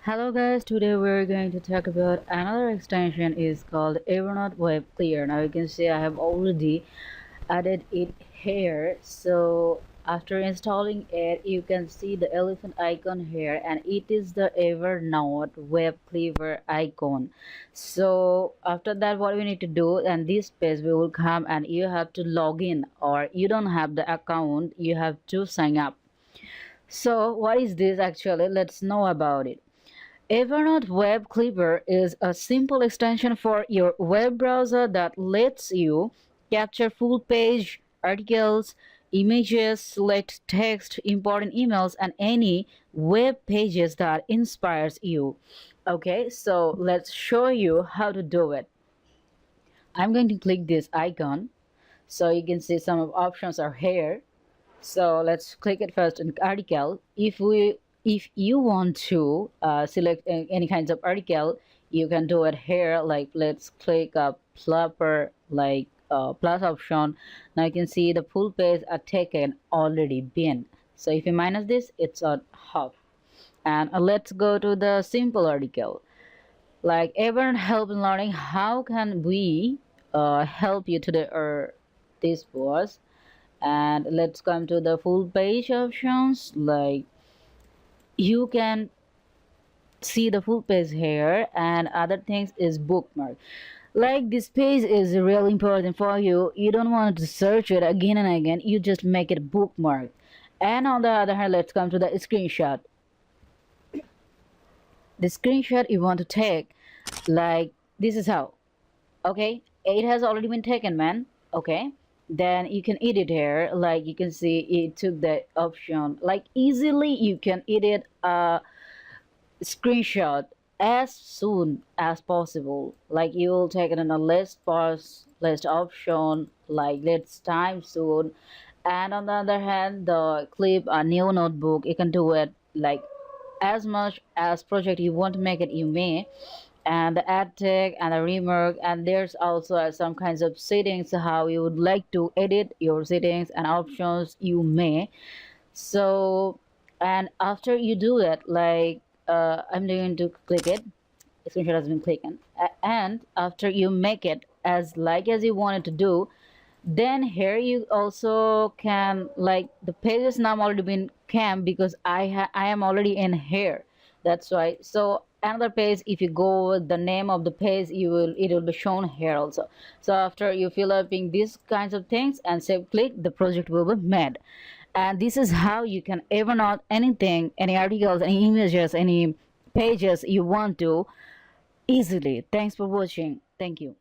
Hello guys, today we're going to talk about another extension is called Evernote Web Clear. Now you can see I have already added it here. So after installing it, you can see the elephant icon here, and it is the Evernote Web Clear icon. So after that, what we need to do, and this page we will come and you have to log in, or you don't have the account, you have to sign up. So what is this actually? Let's know about it. Evernote Web Clipper is a simple extension for your web browser that lets you capture full page, articles, images, select text, important emails, and any web pages that inspires you. Okay, so let's show you how to do it. I'm going to click this icon so you can see some of options are here. So let's click it first in article. If you want to select any kinds of article, you can do it here. Like let's click a plupper like plus option. Now you can see the full page are taken already been. So if you minus this, it's a half. And let's go to the simple article. Like everyone help in learning. How can we help you today? Or this was. And let's come to the full page options. Like you can see the full page here, and other things is bookmark. Like this page is really important for you. You don't want to search it again and again, you just make it bookmark. And on the other hand, let's come to the screenshot. The screenshot you want to take, like this is how. Okay, it has already been taken, man. Okay, then you can edit here. Like you can see it took the option, like easily you can edit a screenshot as soon as possible. Like you will take it in a list pause list option, like let's time soon. And on the other hand, the clip a new notebook, you can do it like as much as project you want to make it, you may. And the add tag and the remark, and there's also some kinds of settings how you would like to edit your settings and options you may. So and after you do it, like I'm going to click it, screenshot has been taken. And after you make it as like as you wanted to do, then here you also can, like the page is now already been cam because I am already in here, that's why. So another page, if you go with the name of the page, it will be shown here also. So after you fill up in these kinds of things and save click, the project will be made. And this is how you can Evernote anything, any articles, any images, any pages you want to easily. Thanks for watching. Thank you.